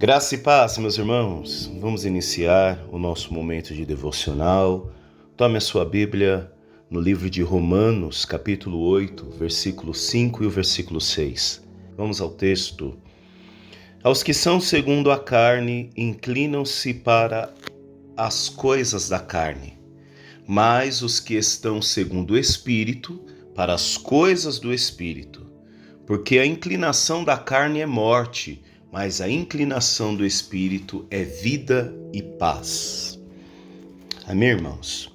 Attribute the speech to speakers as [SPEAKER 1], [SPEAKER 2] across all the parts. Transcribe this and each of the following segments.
[SPEAKER 1] Graça e paz, meus irmãos. Vamos iniciar o nosso momento de devocional. Tome a sua Bíblia no livro de Romanos, capítulo 8, versículo 5 e o versículo 6. Vamos ao texto. Aos que são segundo a carne, inclinam-se para as coisas da carne, mas os que estão segundo o Espírito, para as coisas do Espírito. Porque a inclinação da carne é morte, mas a inclinação do Espírito é vida e paz. Amém, irmãos?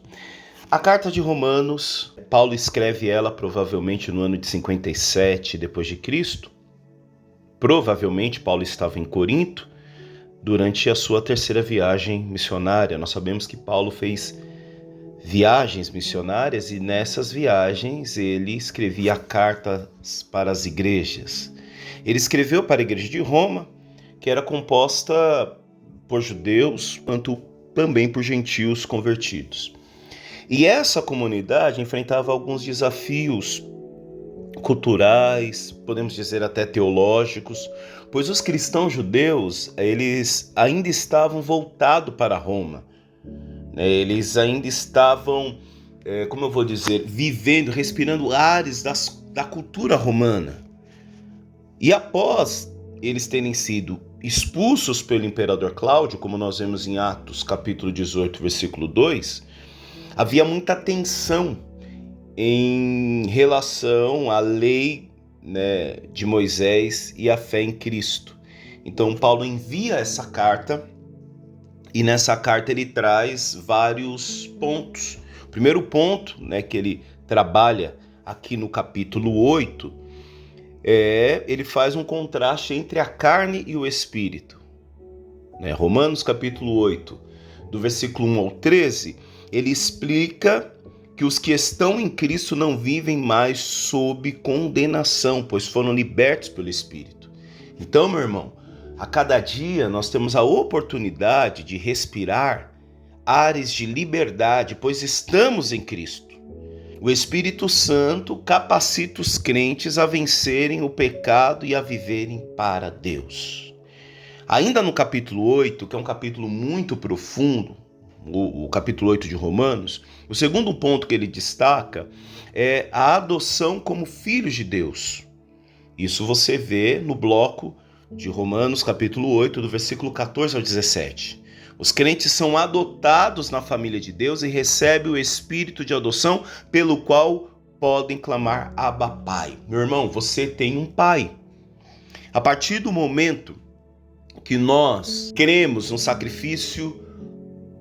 [SPEAKER 1] A carta de Romanos, Paulo escreve ela provavelmente no ano de 57 depois de Cristo. Provavelmente Paulo estava em Corinto durante a sua terceira viagem missionária. Nós sabemos que Paulo fez viagens missionárias e nessas viagens ele escrevia cartas para as igrejas. Ele escreveu para a igreja de Roma, que era composta por judeus, quanto também por gentios convertidos. E essa comunidade enfrentava alguns desafios culturais, podemos dizer até teológicos, pois os cristãos judeus, eles ainda estavam voltados para Roma. Eles ainda estavam, vivendo, respirando ares da cultura romana. E após eles terem sido expulsos pelo imperador Cláudio, como nós vemos em Atos capítulo 18, versículo 2, havia muita tensão em relação à lei, de Moisés e à fé em Cristo. Então Paulo envia essa carta e nessa carta ele traz vários pontos. O primeiro ponto, que ele trabalha aqui no capítulo 8, ele faz um contraste entre a carne e o espírito. Romanos capítulo 8, do versículo 1 ao 13, ele explica que os que estão em Cristo não vivem mais sob condenação, pois foram libertos pelo Espírito. Então, meu irmão, a cada dia nós temos a oportunidade de respirar ares de liberdade, pois estamos em Cristo. O Espírito Santo capacita os crentes a vencerem o pecado e a viverem para Deus. Ainda no capítulo 8, que é um capítulo muito profundo, o capítulo 8 de Romanos, o segundo ponto que ele destaca é a adoção como filhos de Deus. Isso você vê no bloco de Romanos, capítulo 8, do versículo 14 ao 17. Os crentes são adotados na família de Deus e recebem o espírito de adoção pelo qual podem clamar Abba Pai. Meu irmão, você tem um pai. A partir do momento que nós cremos no sacrifício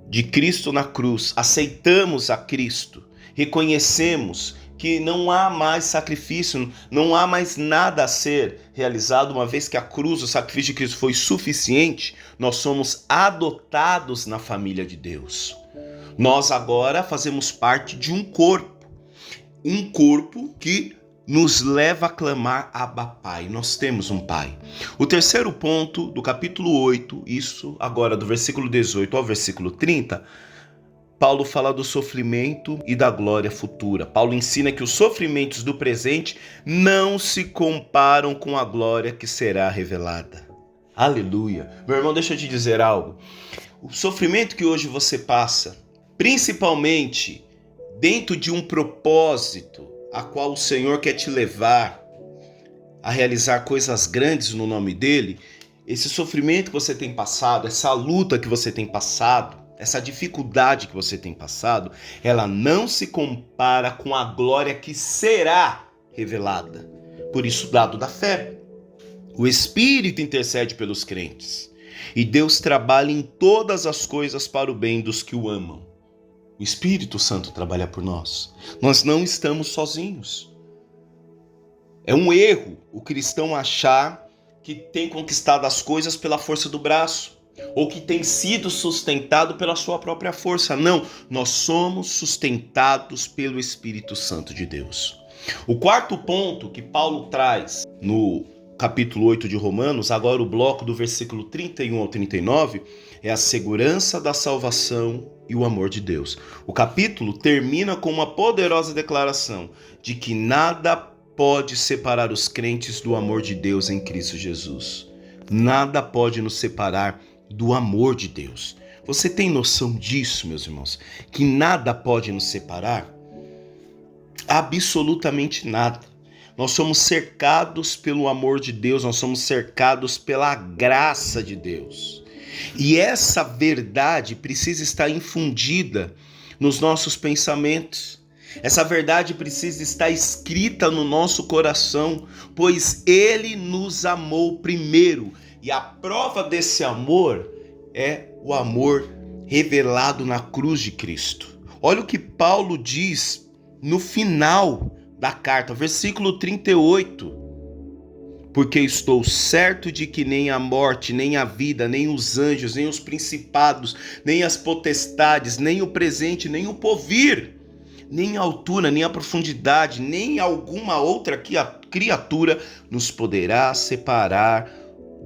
[SPEAKER 1] de Cristo na cruz, aceitamos a Cristo, reconhecemos que não há mais sacrifício, não há mais nada a ser realizado, uma vez que a cruz, o sacrifício de Cristo foi suficiente, nós somos adotados na família de Deus. Nós agora fazemos parte de um corpo que nos leva a clamar Abba Pai. Nós temos um Pai. O terceiro ponto do capítulo 8, isso agora do versículo 18 ao versículo 30, Paulo fala do sofrimento e da glória futura. Paulo ensina que os sofrimentos do presente não se comparam com a glória que será revelada. Aleluia! Meu irmão, deixa eu te dizer algo. O sofrimento que hoje você passa, principalmente dentro de um propósito a qual o Senhor quer te levar a realizar coisas grandes no nome dele, esse sofrimento que você tem passado, essa luta que você tem passado, essa dificuldade que você tem passado, ela não se compara com a glória que será revelada. Por isso, dado da fé, o Espírito intercede pelos crentes. E Deus trabalha em todas as coisas para o bem dos que o amam. O Espírito Santo trabalha por nós. Nós não estamos sozinhos. É um erro o cristão achar que tem conquistado as coisas pela força do braço, ou que tem sido sustentado pela sua própria força. Não, nós somos sustentados pelo Espírito Santo de Deus. O quarto ponto que Paulo traz no capítulo 8 de Romanos, agora o bloco do versículo 31 ao 39, é a segurança da salvação e o amor de Deus. O capítulo termina com uma poderosa declaração de que nada pode separar os crentes do amor de Deus em Cristo Jesus. Nada pode nos separar do amor de Deus. Você tem noção disso, meus irmãos? Que nada pode nos separar? Absolutamente nada. Nós somos cercados pelo amor de Deus, nós somos cercados pela graça de Deus. E essa verdade precisa estar infundida nos nossos pensamentos. Essa verdade precisa estar escrita no nosso coração, pois Ele nos amou primeiro. E a prova desse amor é o amor revelado na cruz de Cristo. Olha o que Paulo diz no final da carta, versículo 38. Porque estou certo de que nem a morte, nem a vida, nem os anjos, nem os principados, nem as potestades, nem o presente, nem o porvir, nem a altura, nem a profundidade, nem alguma outra criatura nos poderá separar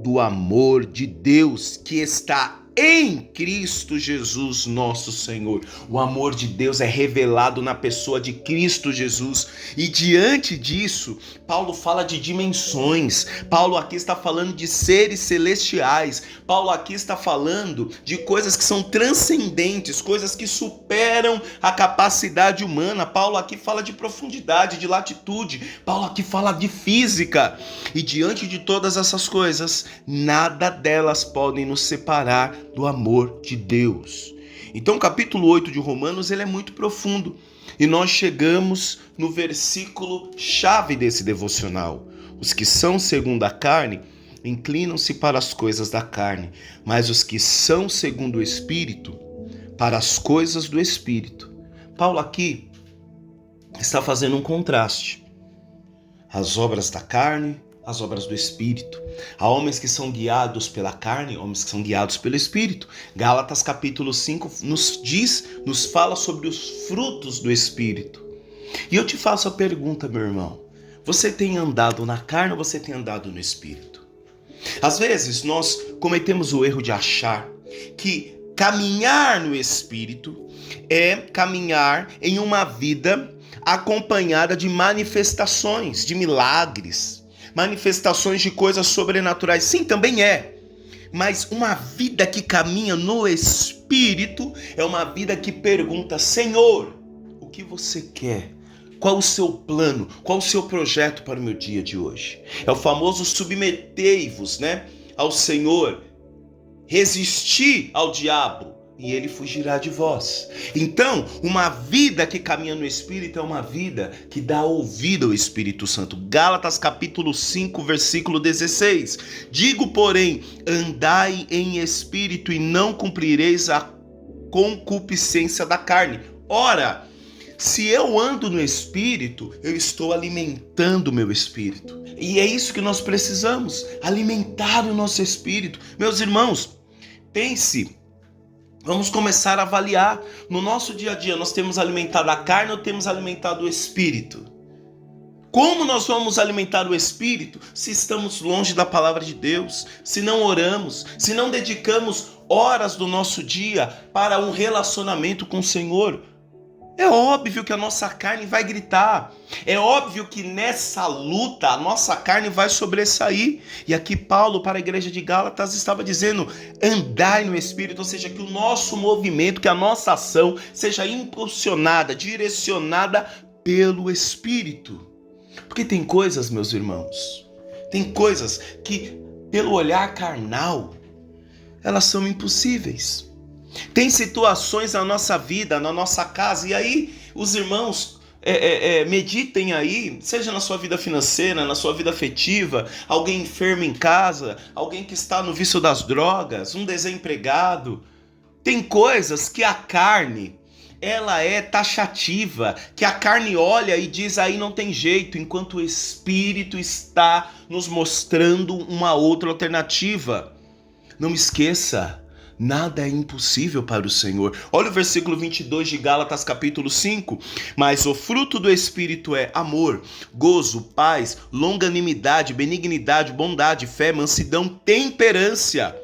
[SPEAKER 1] do amor de Deus que está em Cristo Jesus, nosso Senhor. O amor de Deus é revelado na pessoa de Cristo Jesus. E diante disso, Paulo fala de dimensões. Paulo aqui está falando de seres celestiais. Paulo aqui está falando de coisas que são transcendentes, coisas que superam a capacidade humana. Paulo aqui fala de profundidade, de latitude. Paulo aqui fala de física. E diante de todas essas coisas, nada delas podem nos separar do amor de Deus. Então o capítulo 8 de Romanos ele é muito profundo e nós chegamos no versículo chave desse devocional. Os que são segundo a carne inclinam-se para as coisas da carne, mas os que são segundo o Espírito, para as coisas do Espírito. Paulo aqui está fazendo um contraste. As obras da carne, as obras do Espírito. Há homens que são guiados pela carne, homens que são guiados pelo Espírito. Gálatas capítulo 5 nos fala sobre os frutos do Espírito. E eu te faço a pergunta, meu irmão. Você tem andado na carne ou você tem andado no Espírito? Às vezes nós cometemos o erro de achar que caminhar no Espírito é caminhar em uma vida acompanhada de manifestações, de milagres, manifestações de coisas sobrenaturais. Sim, também é. Mas uma vida que caminha no Espírito é uma vida que pergunta: Senhor, o que você quer? Qual o seu plano? Qual o seu projeto para o meu dia de hoje? É o famoso submetei-vos, ao Senhor. Resistir ao diabo e ele fugirá de vós. Então, uma vida que caminha no Espírito é uma vida que dá ouvido ao Espírito Santo. Gálatas capítulo 5, versículo 16. Digo, porém, andai em Espírito e não cumprireis a concupiscência da carne. Ora, se eu ando no Espírito, eu estou alimentando o meu Espírito. E é isso que nós precisamos, alimentar o nosso Espírito. Meus irmãos, pense. Vamos começar a avaliar. No nosso dia a dia, nós temos alimentado a carne ou temos alimentado o Espírito? Como nós vamos alimentar o Espírito se estamos longe da palavra de Deus, se não oramos, se não dedicamos horas do nosso dia para um relacionamento com o Senhor? É óbvio que a nossa carne vai gritar. É óbvio que nessa luta a nossa carne vai sobressair. E aqui Paulo, para a igreja de Gálatas, estava dizendo: andai no Espírito, ou seja, que o nosso movimento, que a nossa ação seja impulsionada, direcionada pelo Espírito. Porque tem coisas, meus irmãos, tem coisas que pelo olhar carnal, elas são impossíveis. Tem situações na nossa vida, na nossa casa, e aí os irmãos meditem aí, seja na sua vida financeira, na sua vida afetiva, alguém enfermo em casa, alguém que está no vício das drogas, um desempregado. Tem coisas que a carne, ela é taxativa, que a carne olha e diz aí não tem jeito, enquanto o Espírito está nos mostrando uma outra alternativa. Não esqueça, nada é impossível para o Senhor. Olha o versículo 22 de Gálatas capítulo 5. Mas o fruto do Espírito é amor, gozo, paz, longanimidade, benignidade, bondade, fé, mansidão, temperância.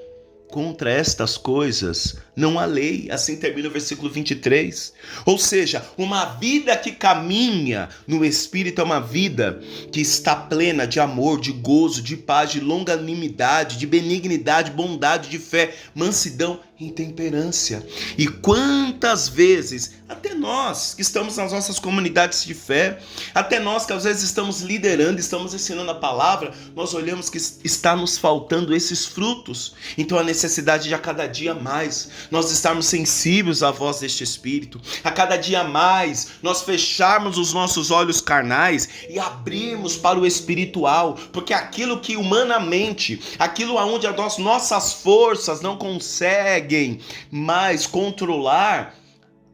[SPEAKER 1] Contra estas coisas não há lei. Assim termina o versículo 23. Ou seja, uma vida que caminha no Espírito é uma vida que está plena de amor, de gozo, de paz, de longanimidade, de benignidade, bondade, de fé, mansidão e temperância. E quantas vezes, até nós que estamos nas nossas comunidades de fé, até nós que às vezes estamos liderando, estamos ensinando a palavra, nós olhamos que está nos faltando esses frutos. Então a necessidade de a cada dia mais nós estarmos sensíveis à voz deste Espírito, a cada dia mais nós fecharmos os nossos olhos carnais e abrirmos para o espiritual, porque aquilo que humanamente, aquilo aonde as nossas forças não conseguem mais controlar,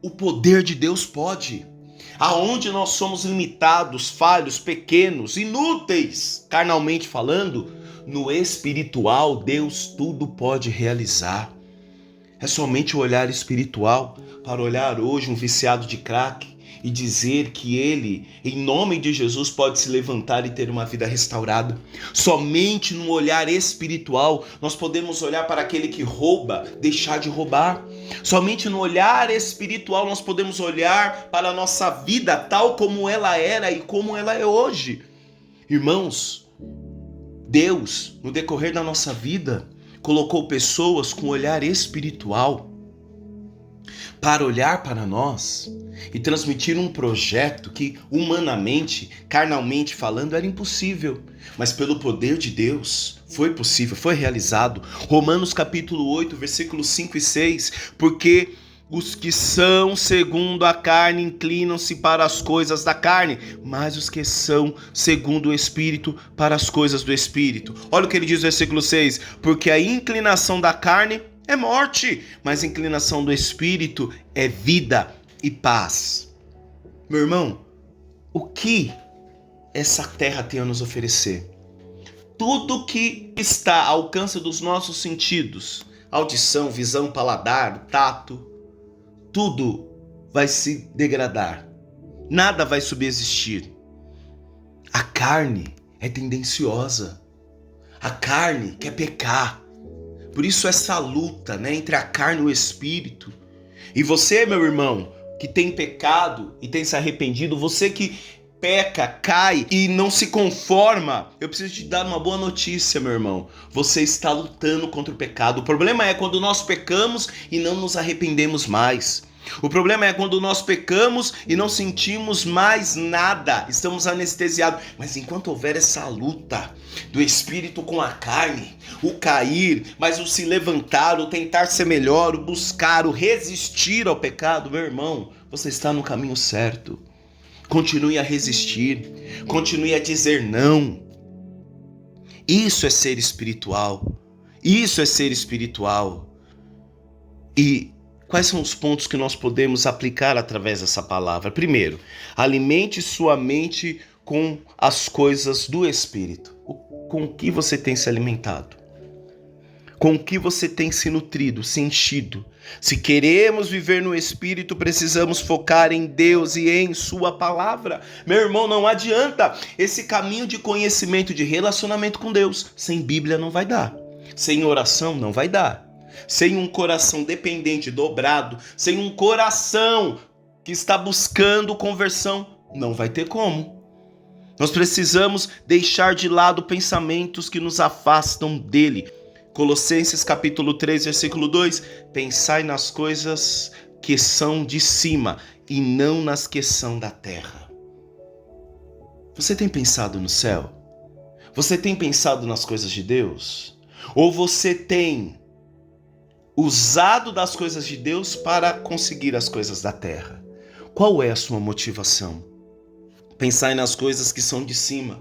[SPEAKER 1] o poder de Deus pode. Aonde nós somos limitados, falhos, pequenos, inúteis, carnalmente falando, no espiritual Deus tudo pode realizar. É somente o olhar espiritual para olhar hoje um viciado de crack e dizer que ele, em nome de Jesus, pode se levantar e ter uma vida restaurada. Somente no olhar espiritual nós podemos olhar para aquele que rouba, deixar de roubar. Somente no olhar espiritual nós podemos olhar para a nossa vida tal como ela era e como ela é hoje. Irmãos, Deus, no decorrer da nossa vida, colocou pessoas com olhar espiritual para olhar para nós e transmitir um projeto que humanamente, carnalmente falando, era impossível. Mas pelo poder de Deus foi possível, foi realizado. Romanos capítulo 8, versículos 5 e 6, porque os que são segundo a carne inclinam-se para as coisas da carne, mas os que são segundo o Espírito para as coisas do Espírito. Olha o que ele diz no versículo 6, porque a inclinação da carne é morte, mas a inclinação do Espírito é vida e paz. Meu irmão, o que essa terra tem a nos oferecer? Tudo que está ao alcance dos nossos sentidos, audição, visão, paladar, tato, tudo vai se degradar. Nada vai subsistir. A carne é tendenciosa. A carne quer pecar. Por isso essa luta, entre a carne e o espírito. E você, meu irmão, que tem pecado e tem se arrependido, você que peca, cai e não se conforma, eu preciso te dar uma boa notícia, meu irmão. Você está lutando contra o pecado. O problema é quando nós pecamos e não nos arrependemos mais. O problema é quando nós pecamos e não sentimos mais nada, estamos anestesiados. Mas enquanto houver essa luta do espírito com a carne, o cair, mas o se levantar, o tentar ser melhor, o buscar, o resistir ao pecado, meu irmão, você está no caminho certo. Continue a resistir, continue a dizer não. Isso é ser espiritual. Isso é ser espiritual. E quais são os pontos que nós podemos aplicar através dessa palavra? Primeiro, alimente sua mente com as coisas do Espírito. Com o que você tem se alimentado? Com o que você tem se nutrido, se enchido? Se queremos viver no Espírito, precisamos focar em Deus e em sua palavra. Meu irmão, não adianta. Esse caminho de conhecimento, de relacionamento com Deus, sem Bíblia não vai dar. Sem oração não vai dar. Sem um coração dependente, dobrado, sem um coração que está buscando conversão, não vai ter como. Nós precisamos deixar de lado pensamentos que nos afastam dele. Colossenses capítulo 3, versículo 2, pensai nas coisas que são de cima e não nas que são da terra. Você tem pensado no céu? Você tem pensado nas coisas de Deus? Ou você tem usado das coisas de Deus para conseguir as coisas da terra? Qual é a sua motivação? Pensai nas coisas que são de cima.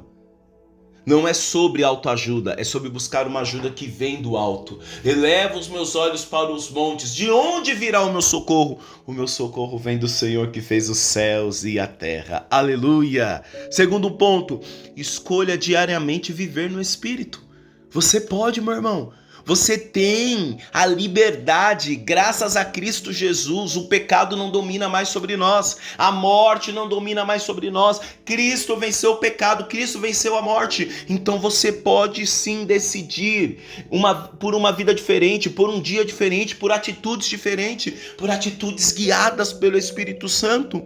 [SPEAKER 1] Não é sobre autoajuda, é sobre buscar uma ajuda que vem do alto. Elevo os meus olhos para os montes. De onde virá o meu socorro? O meu socorro vem do Senhor que fez os céus e a terra. Aleluia! Segundo ponto, escolha diariamente viver no Espírito. Você pode, meu irmão. Você tem a liberdade, graças a Cristo Jesus. O pecado não domina mais sobre nós, a morte não domina mais sobre nós. Cristo venceu o pecado, Cristo venceu a morte. Então você pode sim decidir por uma vida diferente, por um dia diferente, por atitudes diferentes, por atitudes guiadas pelo Espírito Santo.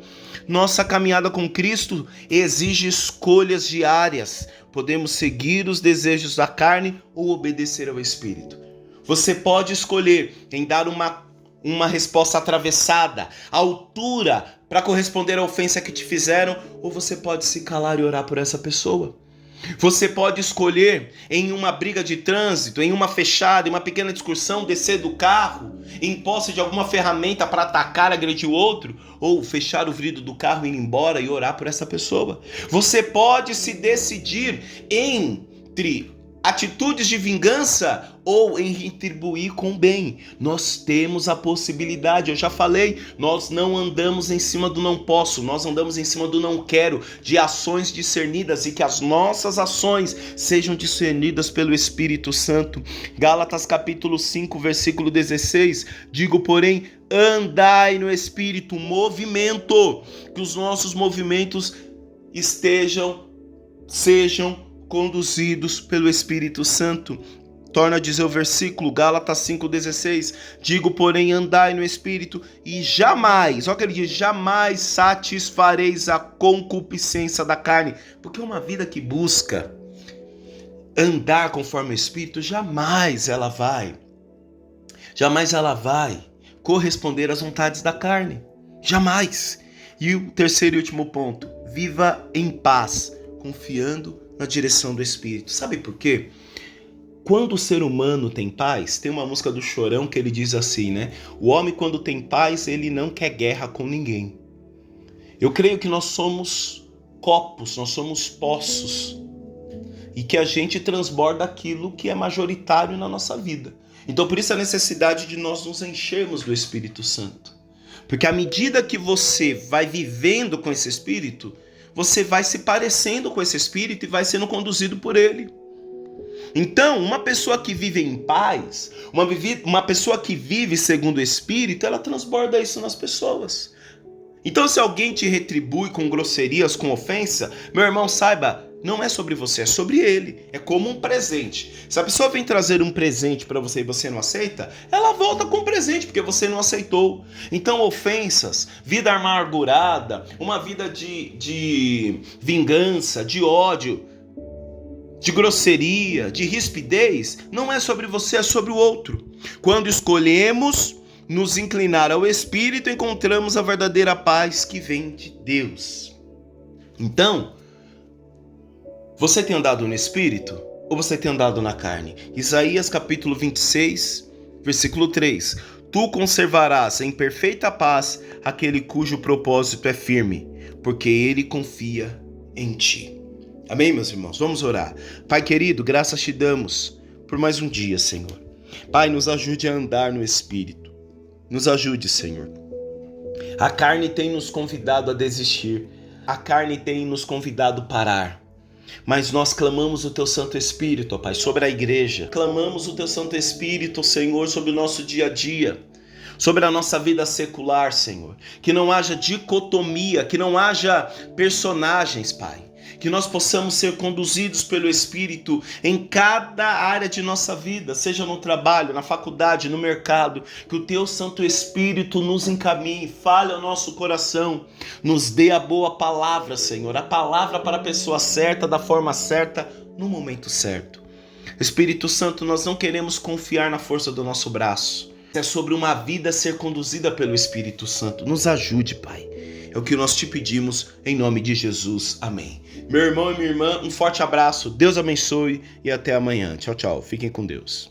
[SPEAKER 1] Nossa caminhada com Cristo exige escolhas diárias. Podemos seguir os desejos da carne ou obedecer ao Espírito. Você pode escolher em dar uma resposta atravessada, à altura, para corresponder à ofensa que te fizeram, ou você pode se calar e orar por essa pessoa. Você pode escolher em uma briga de trânsito, em uma fechada, em uma pequena discussão, descer do carro, em posse de alguma ferramenta para atacar, agredir o outro, ou fechar o vidro do carro e ir embora e orar por essa pessoa. Você pode se decidir entre atitudes de vingança ou em retribuir com bem. Nós temos a possibilidade, eu já falei, nós não andamos em cima do não posso, nós andamos em cima do não quero, de ações discernidas, e que as nossas ações sejam discernidas pelo Espírito Santo. Gálatas capítulo 5, versículo 16, digo, porém, andai no Espírito, movimento, que os nossos movimentos sejam conduzidos pelo Espírito Santo. Torna a dizer o versículo, Gálatas 5,16, digo, porém, andai no Espírito e jamais, olha o que ele diz, jamais satisfareis a concupiscência da carne, porque uma vida que busca andar conforme o Espírito, jamais ela vai corresponder às vontades da carne, jamais. E o terceiro e último ponto, viva em paz, confiando na direção do Espírito. Sabe por quê? Quando o ser humano tem paz, tem uma música do Chorão que ele diz assim, né? O homem, quando tem paz, ele não quer guerra com ninguém. Eu creio que nós somos copos, nós somos poços, e que a gente transborda aquilo que é majoritário na nossa vida. Então, por isso a necessidade de nós nos enchermos do Espírito Santo. Porque à medida que você vai vivendo com esse Espírito, você vai se parecendo com esse Espírito e vai sendo conduzido por ele. Então, uma pessoa que vive em paz, uma pessoa que vive segundo o Espírito, ela transborda isso nas pessoas. Então, se alguém te retribui com grosserias, com ofensa, meu irmão, saiba, não é sobre você, é sobre ele. É como um presente. Se a pessoa vem trazer um presente para você e você não aceita, ela volta com o presente porque você não aceitou. Então, ofensas, vida amargurada, uma vida de vingança, de ódio, de grosseria, de rispidez, não é sobre você, é sobre o outro. Quando escolhemos nos inclinar ao Espírito, encontramos a verdadeira paz que vem de Deus. Então, você tem andado no Espírito ou você tem andado na carne? Isaías capítulo 26, versículo 3. Tu conservarás em perfeita paz aquele cujo propósito é firme, porque ele confia em ti. Amém, meus irmãos? Vamos orar. Pai querido, graças te damos por mais um dia, Senhor. Pai, nos ajude a andar no Espírito. Nos ajude, Senhor. A carne tem nos convidado a desistir. A carne tem nos convidado a parar. Mas nós clamamos o Teu Santo Espírito, ó Pai, sobre a igreja. Clamamos o Teu Santo Espírito, Senhor, sobre o nosso dia a dia. Sobre a nossa vida secular, Senhor. Que não haja dicotomia, que não haja personagens, Pai. Que nós possamos ser conduzidos pelo Espírito em cada área de nossa vida, seja no trabalho, na faculdade, no mercado. Que o Teu Santo Espírito nos encaminhe, fale ao nosso coração, nos dê a boa palavra, Senhor, a palavra para a pessoa certa, da forma certa, no momento certo. Espírito Santo, nós não queremos confiar na força do nosso braço. É sobre uma vida ser conduzida pelo Espírito Santo. Nos ajude, Pai. É o que nós te pedimos em nome de Jesus. Amém. Meu irmão e minha irmã, um forte abraço. Deus abençoe e até amanhã. Tchau, tchau. Fiquem com Deus.